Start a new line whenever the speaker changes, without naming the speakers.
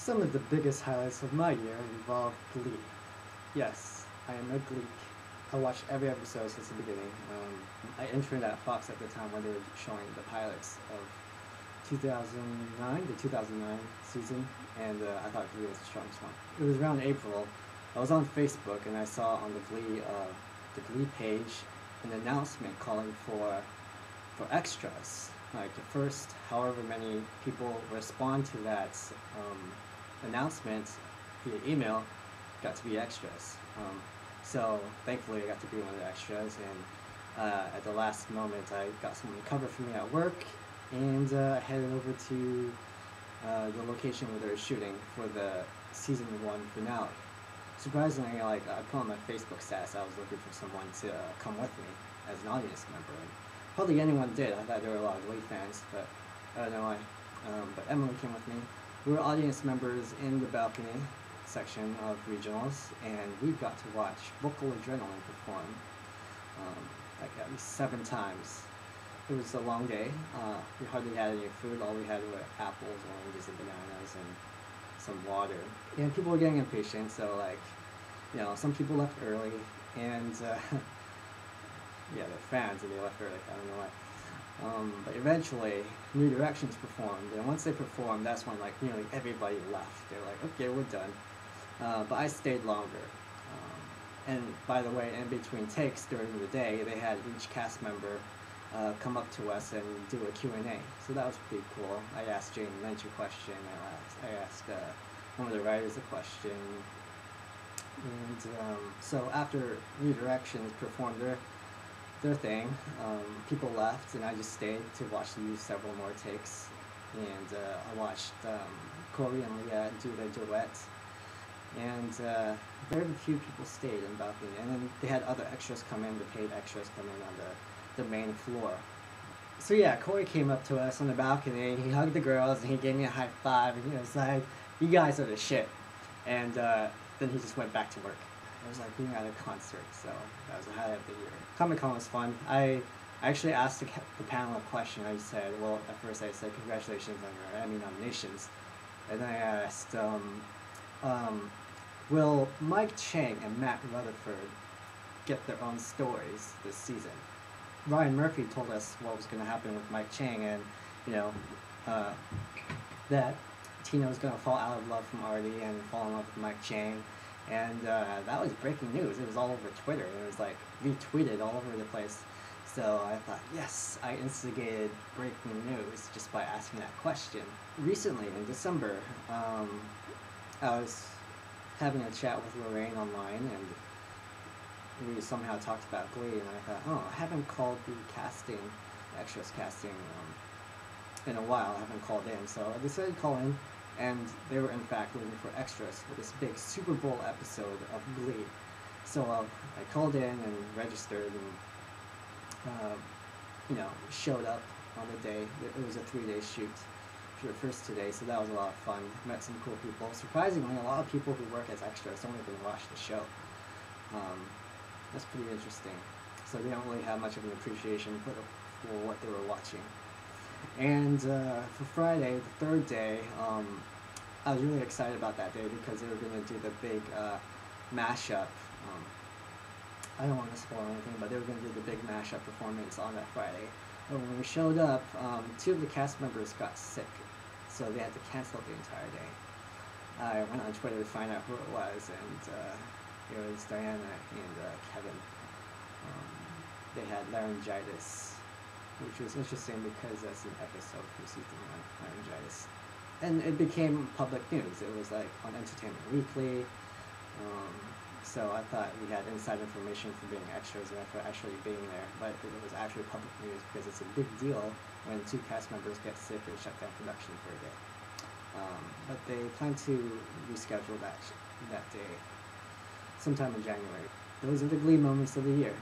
Some of the biggest highlights of my year involve Glee. Yes, I am a Gleek. I watched every episode since the beginning. I interned at Fox at the time when they were showing the pilots of 2009, the 2009 season, and I thought Glee was the strongest one. It was around April. I was on Facebook and I saw on the Glee page, an announcement calling for extras. Like the first, however many people respond to that announcement via email, got to be extras. So thankfully, I got to be one of the extras, and at the last moment, I got someone to cover for me at work, and headed over to the location where they were shooting for the season 1 finale. Surprisingly, like I put on my Facebook status, I was looking for someone to come with me as an audience member. And hardly anyone did. I thought there were a lot of Glee fans, but I don't know why. But Emily came with me. We were audience members in the balcony section of regionals, and we got to watch Vocal Adrenaline perform like at least 7 times. It was a long day. We hardly had any food. All we had were apples, oranges, and bananas, and some water. And people were getting impatient, so like, you know, some people left early, and yeah, they're fans, and they left early. I don't know why. But eventually, New Directions performed, and once they performed, that's when like nearly everybody left. They were like, okay, we're done. But I stayed longer. And by the way, in between takes during the day, they had each cast member come up to us and do a Q&A. So that was pretty cool. I asked Jane Lynch a question. I asked one of the writers a question. And so after New Directions performed their thing, people left, and I just stayed to watch them do several more takes. And I watched Corey and Leah do their duet. And very few people stayed in the balcony. And then they had other extras come in, the paid extras come in on the main floor. So yeah, Corey came up to us on the balcony, he hugged the girls, and he gave me a high five, and he was like, you guys are the shit. And then he just went back to work. It was like being at a concert, so that was the highlight of the year. Comic-Con was fun. I actually asked the panel a question. I said, well, at first I said, congratulations on your Emmy nominations. And then I asked, will Mike Chang and Matt Rutherford get their own stories this season? Ryan Murphy told us what was going to happen with Mike Chang, and you know that Tina was going to fall out of love from Artie and fall in love with Mike Chang, and that was breaking news. It was all over Twitter. It was like retweeted all over the place. So I thought, yes, I instigated breaking news just by asking that question. Recently, in December, I was having a chat with Lorraine online, and we somehow talked about Glee, and I thought, oh, I haven't called the extras casting in a while. I haven't called in, so I decided to call in, and they were in fact looking for extras for this big Super Bowl episode of Glee. So I called in and registered, and you know, showed up on the day. It was a 3-day shoot for the first 2 days, so that was a lot of fun. Met some cool people. Surprisingly, a lot of people who work as extras don't even watch the show. That's pretty interesting. So they don't really have much of an appreciation for what they were watching. And for Friday, the 3rd day, I was really excited about that day because they were going to do the big mashup. I don't want to spoil anything, but they were going to do the big mashup performance on that Friday. And when we showed up, 2 of the cast members got sick, so they had to cancel the entire day. I went on Twitter to find out who it was, and it was Diana and Kevin. They had laryngitis, which was interesting because that's an episode from season 1, laryngitis. And it became public news. It was like on Entertainment Weekly. So I thought we had inside information for being extras and for actually being there, but it was actually public news because it's a big deal when 2 cast members get sick and shut down production for a day. But they plan to reschedule that day sometime in January. Those are the Glee moments of the year.